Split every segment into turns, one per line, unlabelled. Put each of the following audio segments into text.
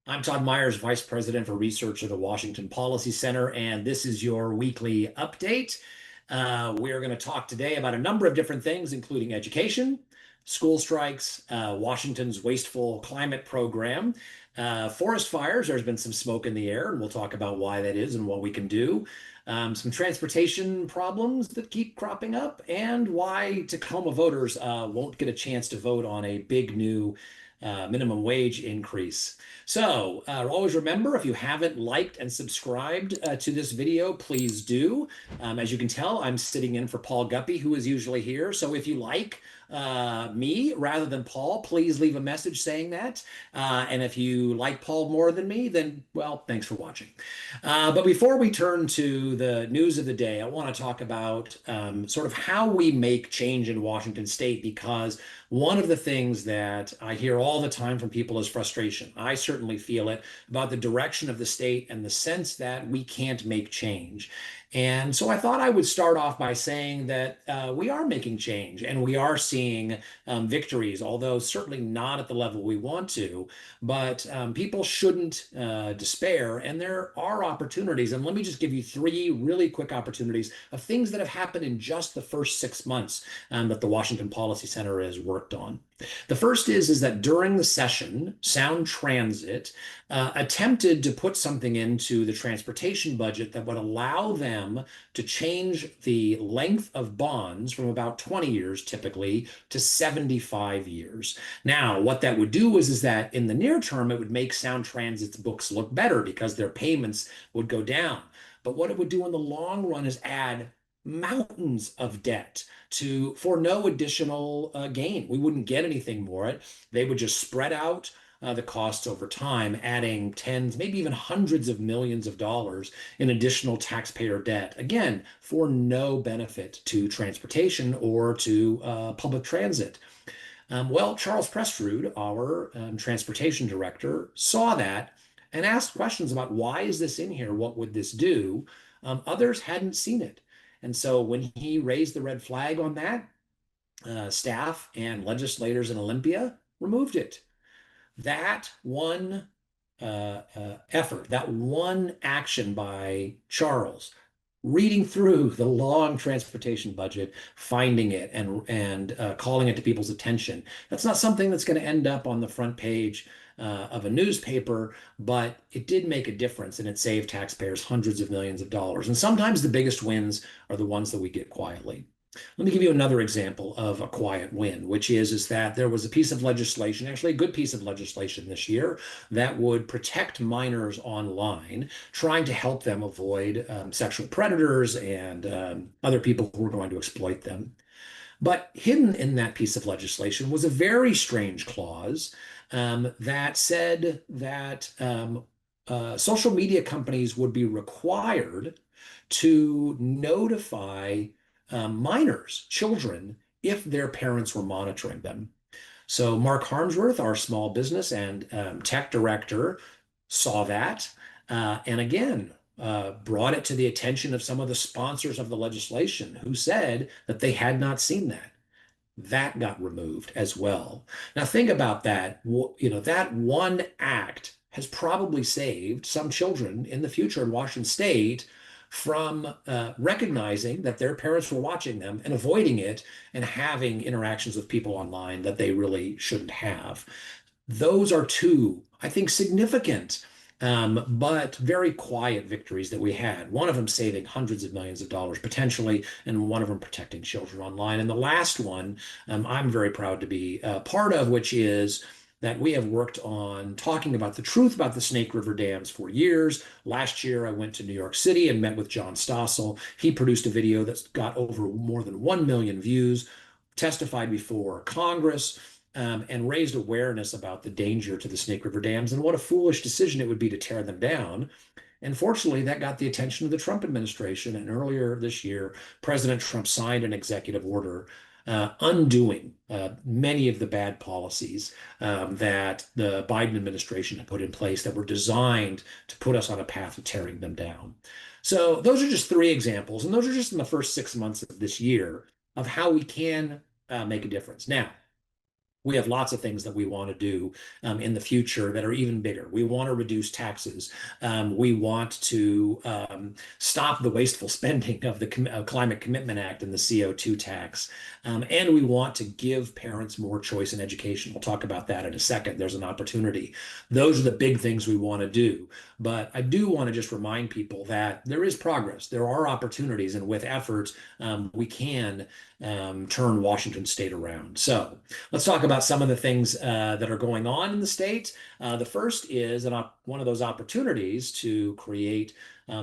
I'm Todd Myers, Vice President for Research at the Washington Policy Center, and this is your weekly update. We are going to talk today about a number of different things, including education, school strikes, Washington's wasteful climate program, forest fires. There's been some smoke in the air, and we'll talk about why that is and what we can do. Some transportation problems that keep cropping up, and why Tacoma voters won't get a chance to vote on a big new minimum wage increase. So always remember, if you haven't liked and subscribed to this video, please do. As you can tell, I'm sitting in for Paul Guppy, who is usually here. So if you like me rather than Paul, please leave a message saying that. And if you like Paul more than me, then, well, thanks for watching. But before we turn to the news of the day, I want to talk about sort of how we make change in Washington State, because one of the things that I hear all the time from people is frustration. I certainly feel it about the direction of the state and the sense that we can't make change. And so I thought I would start off by saying that we are making change and we are seeing victories, although certainly not at the level we want to. But people shouldn't despair, and there are opportunities. And let me just give you three really quick opportunities of things that have happened in just the first 6 months that the Washington Policy Center has worked on. The first is that during the session, Sound Transit attempted to put something into the transportation budget that would allow them to change the length of bonds from about 20 years typically to 75 years. Now, what that would do is that in the near term, it would make Sound Transit's books look better because their payments would go down. But what it would do in the long run is add mountains of debt for no additional gain. We wouldn't get anything more. They would just spread out the costs over time, adding tens, maybe even hundreds of millions of dollars in additional taxpayer debt, again, for no benefit to transportation or to public transit. Well, Charles Prestrud, our transportation director, saw that and asked questions about, why is this in here? What would this do? Others hadn't seen it. And so when he raised the red flag on that, staff and legislators in Olympia removed it. That one effort, that one action by Charles, reading through the long transportation budget, finding it and calling it to people's attention. That's not something that's going to end up on the front page of a newspaper, but it did make a difference, and it saved taxpayers hundreds of millions of dollars. And sometimes the biggest wins are the ones that we get quietly. Let me give you another example of a quiet win, which is that there was a piece of legislation, actually a good piece of legislation this year, that would protect minors online, trying to help them avoid sexual predators and other people who are going to exploit them. But hidden in that piece of legislation was a very strange clause that said that social media companies would be required to notify minors, children, if their parents were monitoring them. So Mark Harmsworth, our small business and tech director, saw that and again brought it to the attention of some of the sponsors of the legislation, who said that they had not seen that. That got removed as well. Now think about that. That one act has probably saved some children in the future in Washington State from recognizing that their parents were watching them and avoiding it and having interactions with people online that they really shouldn't have. Those are two, I think, significant but very quiet victories that we had. One of them saving hundreds of millions of dollars potentially, and one of them protecting children online. And the last one I'm very proud to be part of, which is that we have worked on talking about the truth about the Snake River dams for years. Last year, I went to New York City and met with John Stossel. He produced a video that's got over more than 1 million views, testified before Congress, and raised awareness about the danger to the Snake River dams and what a foolish decision it would be to tear them down. And fortunately, that got the attention of the Trump administration. And earlier this year, President Trump signed an executive order undoing many of the bad policies that the Biden administration had put in place that were designed to put us on a path of tearing them down. So those are just three examples, and those are just in the first 6 months of this year of how we can make a difference. Now, We have lots of things that we want to do in the future that are even bigger. We want to reduce taxes. We want to stop the wasteful spending of the Climate Commitment Act and the CO2 tax. And we want to give parents more choice in education. We'll talk about that in a second. There's an opportunity. Those are the big things we want to do. But I do want to just remind people that there is progress. There are opportunities, and with effort, we can turn Washington state around. So let's talk about some of the things that are going on in the state. The first is one of those opportunities to create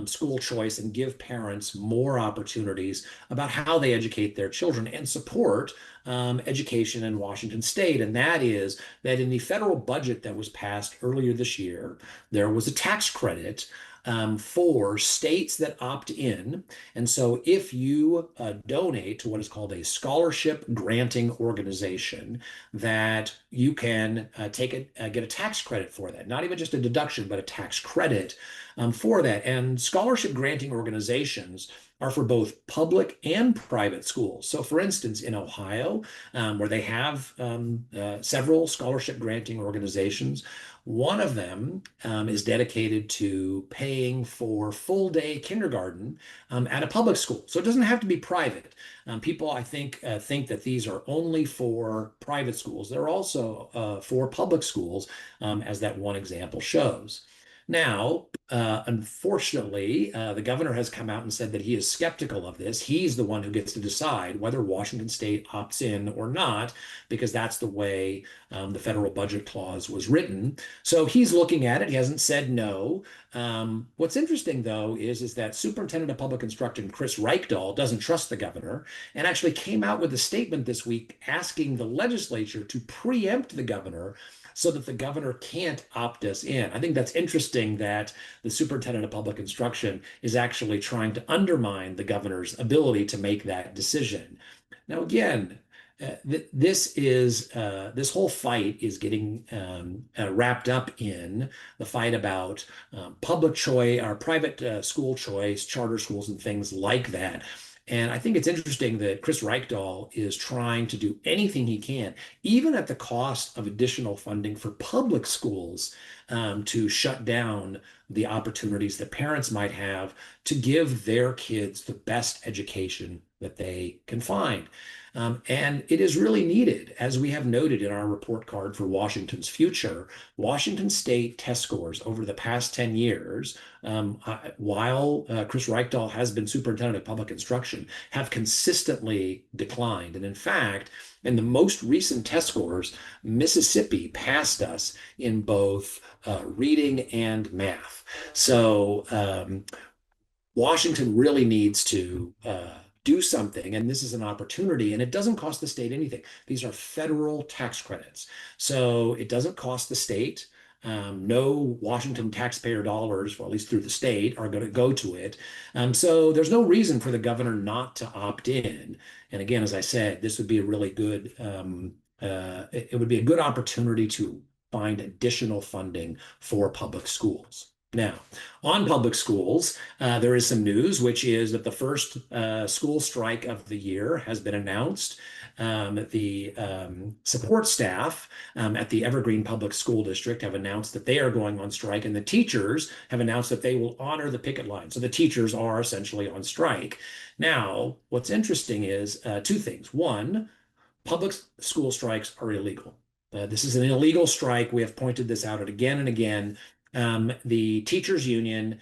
school choice and give parents more opportunities about how they educate their children and support education in Washington state. And that is that in the federal budget that was passed earlier this year, there was a tax credit for states that opt in. And so if you donate to what is called a scholarship granting organization, that you can get a tax credit for that, not even just a deduction, but a tax credit for that. And scholarship granting organizations are for both public and private schools. So for instance, in Ohio, where they have several scholarship granting organizations, one of them is dedicated to paying for full day kindergarten at a public school. So it doesn't have to be private. People, I think that these are only for private schools. They're also for public schools, as that one example shows. Now, unfortunately, the governor has come out and said that he is skeptical of this. He's the one who gets to decide whether Washington state opts in or not, because that's the way the federal budget clause was written. So he's looking at it. He hasn't said no. What's interesting, though, is that Superintendent of Public Instruction Chris Reykdal doesn't trust the governor and actually came out with a statement this week asking the legislature to preempt the governor so that the governor can't opt us in. I think that's interesting that the Superintendent of Public Instruction is actually trying to undermine the governor's ability to make that decision. Now, again, this whole fight is getting wrapped up in the fight about public choice or private school choice, charter schools, and things like that. And I think it's interesting that Chris Reykdal is trying to do anything he can, even at the cost of additional funding for public schools, to shut down the opportunities that parents might have to give their kids the best education that they can find. And it is really needed, as we have noted in our report card for Washington's future. Washington state test scores over the past 10 years, while Chris Reykdal has been superintendent of public instruction, have consistently declined. And in fact, in the most recent test scores, Mississippi passed us in both reading and math. So Washington really needs to do something, and this is an opportunity, and it doesn't cost the state anything. These are federal tax credits, so it doesn't cost the state. No Washington taxpayer dollars, or at least through the state, are going to go to it. So there's no reason for the governor not to opt in. And again, as I said, this would be a really good, it would be a good opportunity to find additional funding for public schools. Now, on public schools, there is some news, which is that the first school strike of the year has been announced. The support staff at the Evergreen Public School District have announced that they are going on strike, and the teachers have announced that they will honor the picket line. So the teachers are essentially on strike. Now, what's interesting is two things. One, public school strikes are illegal. This is an illegal strike. We have pointed this out again and again. The teachers union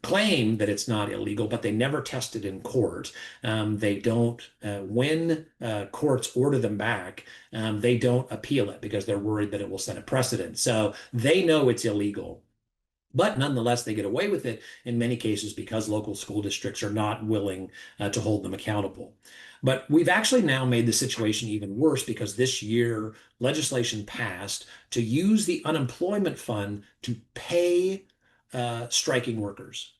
claim that it's not illegal, but they never test it in court. They don't, when courts order them back, they don't appeal it because they're worried that it will set a precedent. So they know it's illegal. But nonetheless, they get away with it in many cases because local school districts are not willing to hold them accountable. But we've actually now made the situation even worse because this year legislation passed to use the unemployment fund to pay striking workers.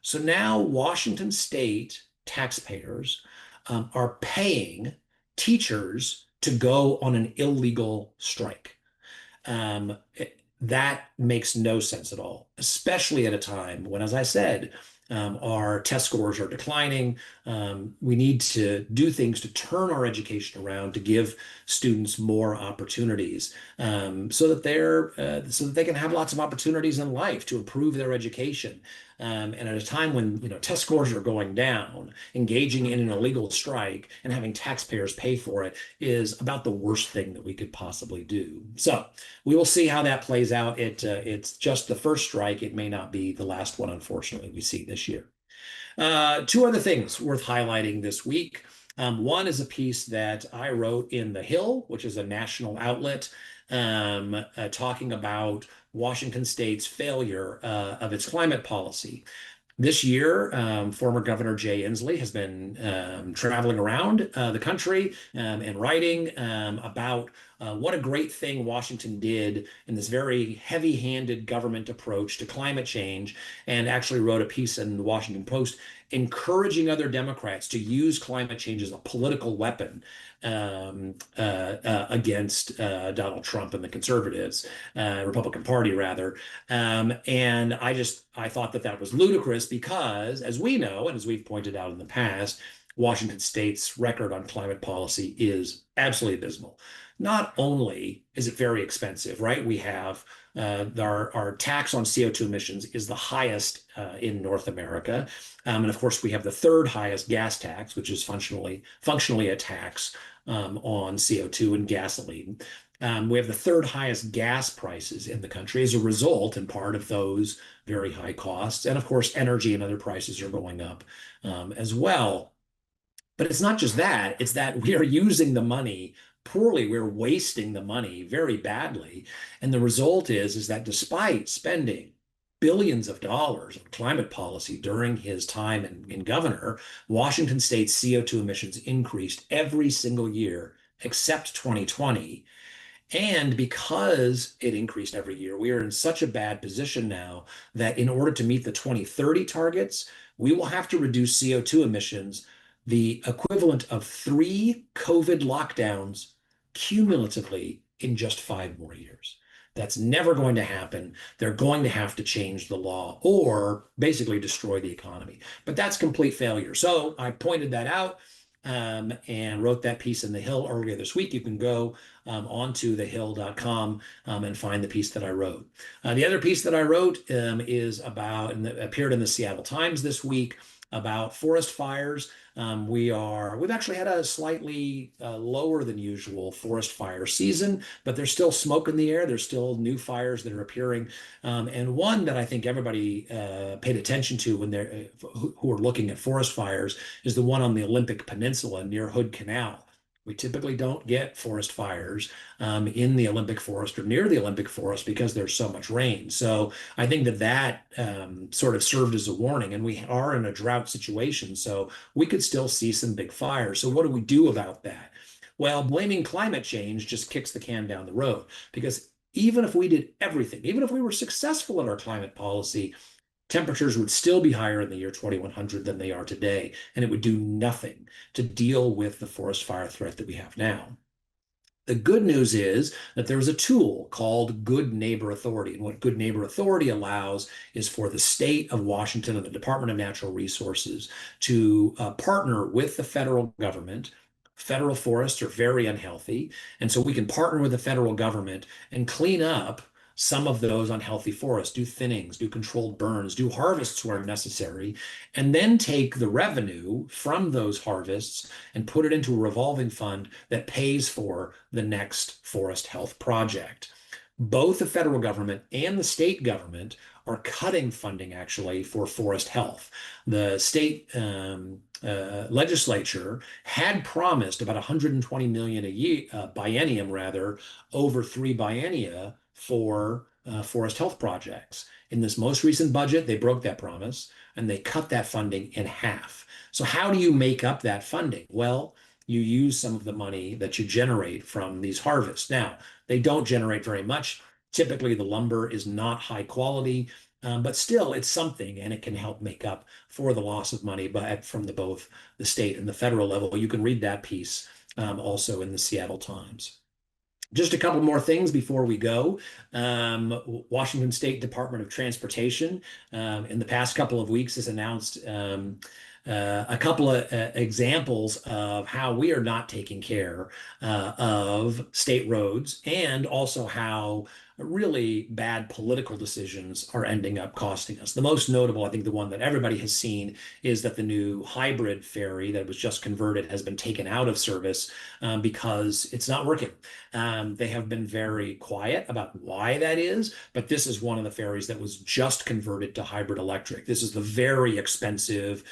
So now Washington state taxpayers are paying teachers to go on an illegal strike. That makes no sense at all. especially at a time when, as I said, our test scores are declining. We need to do things to turn our education around to give students more opportunities, so that they can have lots of opportunities in life to improve their education. And at a time when test scores are going down, engaging in an illegal strike and having taxpayers pay for it is about the worst thing that we could possibly do. So we will see how that plays out. It's just the first strike. It may not be the last one, unfortunately, we see this year. Two other things worth highlighting this week. One is a piece that I wrote in The Hill, which is a national outlet, talking about Washington State's failure of its climate policy. This year, former Governor Jay Inslee has been traveling around the country and writing about what a great thing Washington did in this very heavy-handed government approach to climate change, and actually wrote a piece in the Washington Post encouraging other Democrats to use climate change as a political weapon against Donald Trump and the conservatives, Republican Party rather. And I thought that was ludicrous because, as we know, and as we've pointed out in the past, Washington State's record on climate policy is absolutely abysmal. Not only is it very expensive, right? We have our tax on CO2 emissions is the highest in North America. And of course, we have the third highest gas tax, which is functionally a tax on CO2 and gasoline. We have the third highest gas prices in the country as a result, in part, of those very high costs. And of course, energy and other prices are going up as well. But it's not just that, it's that we are using the money poorly. We're wasting the money very badly. And the result is that despite spending billions of dollars on climate policy during his time in governor, Washington State's CO2 emissions increased every single year except 2020. And because it increased every year, we are in such a bad position now that in order to meet the 2030 targets, we will have to reduce CO2 emissions the equivalent of 3 COVID lockdowns cumulatively in just 5 more years. That's never going to happen. They're going to have to change the law or basically destroy the economy. But that's complete failure. So I pointed that out and wrote that piece in The Hill earlier this week. You can go onto thehill.com and find the piece that I wrote. The other piece that I wrote is about, and appeared in the Seattle Times this week, about forest fires. We've actually had a slightly lower than usual forest fire season, but there's still smoke in the air. There's still new fires that are appearing. And one that I think everybody paid attention to when they're who are looking at forest fires is the one on the Olympic Peninsula near Hood Canal. We typically don't get forest fires in the Olympic Forest or near the Olympic Forest because there's so much rain. So I think that sort of served as a warning, and we are in a drought situation, so we could still see some big fires. So what do we do about that? Well, blaming climate change just kicks the can down the road, because even if we did everything, even if we were successful in our climate policy, temperatures would still be higher in the year 2100 than they are today, and it would do nothing to deal with the forest fire threat that we have now. The good news is that there's a tool called Good Neighbor Authority. And what Good Neighbor Authority allows is for the state of Washington and the Department of Natural Resources to partner with the federal government. Federal forests are very unhealthy. And so we can partner with the federal government and clean up some of those unhealthy forests, do thinnings, do controlled burns, do harvests where necessary, and then take the revenue from those harvests and put it into a revolving fund that pays for the next forest health project. Both the federal government and the state government are cutting funding actually for forest health. The state legislature had promised about $120 million a year, biennium rather, over 3 biennia for forest health projects. In this most recent budget, they broke that promise and they cut that funding in half. So how do you make up that funding? Well, you use some of the money that you generate from these harvests. Now, they don't generate very much. Typically, the lumber is not high quality, but still it's something, and it can help make up for the loss of money from both the state and the federal level. You can read that piece also in the Seattle Times. Just a couple more things before we go. Washington State Department of Transportation in the past couple of weeks has announced a couple of examples of how we are not taking care of state roads, and also how really bad political decisions are ending up costing us. The most notable, I think the one that everybody has seen, is that the new hybrid ferry that was just converted has been taken out of service because it's not working. They have been very quiet about why that is, but this is one of the ferries that was just converted to hybrid electric. This is the very expensive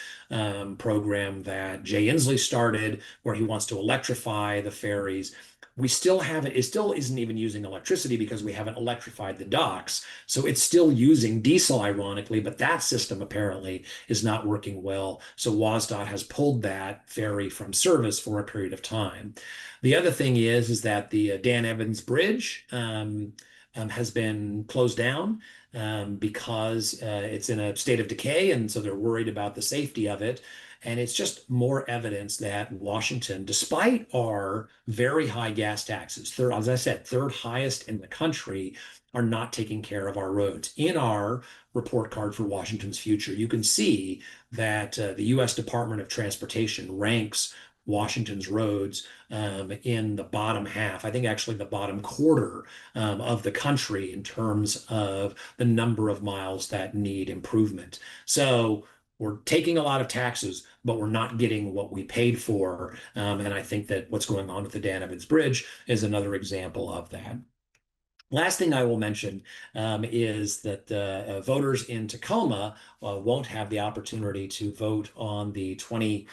program that Jay Inslee started, where he wants to electrify the ferries. We still haven't, it still isn't even using electricity because we haven't electrified the docks. So it's still using diesel, ironically, but that system apparently is not working well. So WSDOT has pulled that ferry from service for a period of time. The other thing is that the Dan Evans Bridge has been closed down because it's in a state of decay, and so they're worried about the safety of it. And it's just more evidence that Washington, despite our very high gas taxes, third, as I said, third highest in the country, are not taking care of our roads. In our report card for Washington's future, you can see that the U.S. Department of Transportation ranks Washington's roads in the bottom half, I think actually the bottom quarter of the country in terms of the number of miles that need improvement. So we're taking a lot of taxes, but we're not getting what we paid for. And I think that what's going on with the Dan Evans Bridge is another example of that. Last thing I will mention is that voters in Tacoma won't have the opportunity to vote on the $20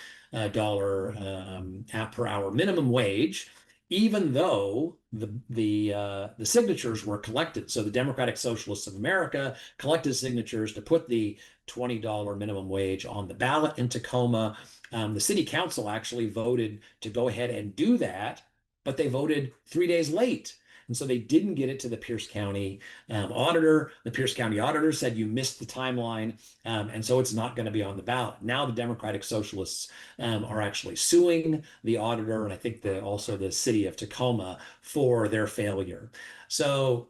per hour minimum wage, even though the signatures were collected. So the Democratic Socialists of America collected signatures to put the $20 minimum wage on the ballot in Tacoma. The city council actually voted to go ahead and do that, but they voted 3 days late. And so they didn't get it to the Pierce County auditor. The Pierce County auditor said you missed the timeline, and so it's not going to be on the ballot. Now the Democratic Socialists are actually suing the auditor, and I think also the city of Tacoma, for their failure. So,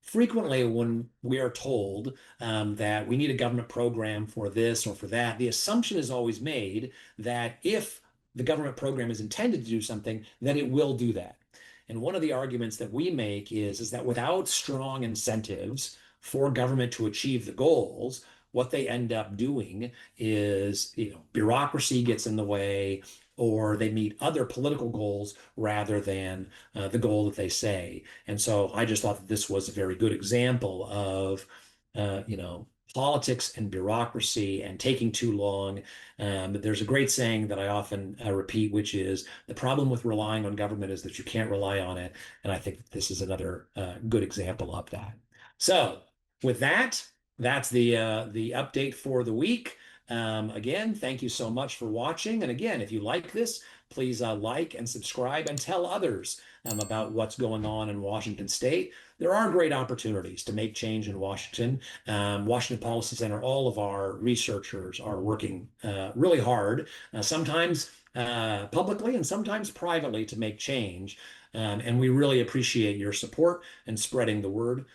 frequently when we are told that we need a government program for this or for that, the assumption is always made that if the government program is intended to do something, then it will do that. And one of the arguments that we make is that without strong incentives for government to achieve the goals, what they end up doing is, bureaucracy gets in the way, or they meet other political goals rather than the goal that they say. And so I just thought that this was a very good example of, politics and bureaucracy and taking too long. But there's a great saying that I often repeat, which is the problem with relying on government is that you can't rely on it. And I think this is another good example of that. So with that, that's the update for the week. Again, thank you so much for watching. And again, if you like this, please like and subscribe and tell others about what's going on in Washington State. There are great opportunities to make change in Washington. Washington Policy Center, all of our researchers are working really hard, sometimes publicly and sometimes privately, to make change. And we really appreciate your support and spreading the word.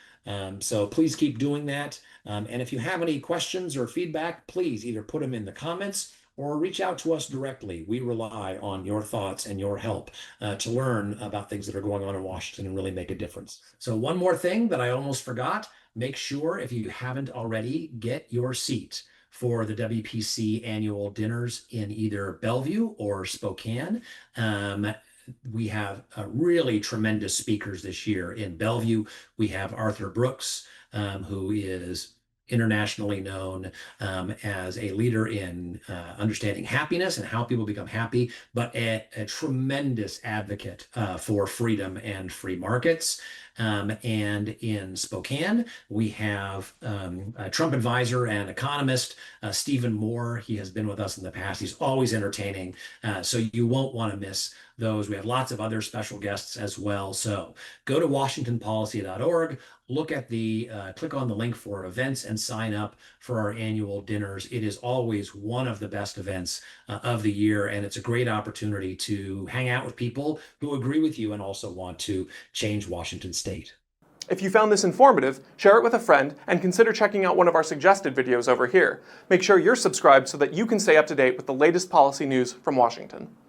So please keep doing that. And if you have any questions or feedback, please either put them in the comments or reach out to us directly. We rely on your thoughts and your help to learn about things that are going on in Washington and really make a difference. So one more thing that I almost forgot, make sure, if you haven't already, get your seat for the WPC annual dinners in either Bellevue or Spokane. We have really tremendous speakers this year. In Bellevue, we have Arthur Brooks, who is internationally known as a leader in understanding happiness and how people become happy, but a tremendous advocate for freedom and free markets. And in Spokane, we have a Trump advisor and economist, Stephen Moore. He has been with us in the past. He's always entertaining, so you won't want to miss those. We have lots of other special guests as well. So go to washingtonpolicy.org, look at click on the link for events and sign up for our annual dinners. It is always one of the best events of the year, and it's a great opportunity to hang out with people who agree with you and also want to change Washington State.
If you found this informative, share it with a friend and consider checking out one of our suggested videos over here. Make sure you're subscribed so that you can stay up to date with the latest policy news from Washington.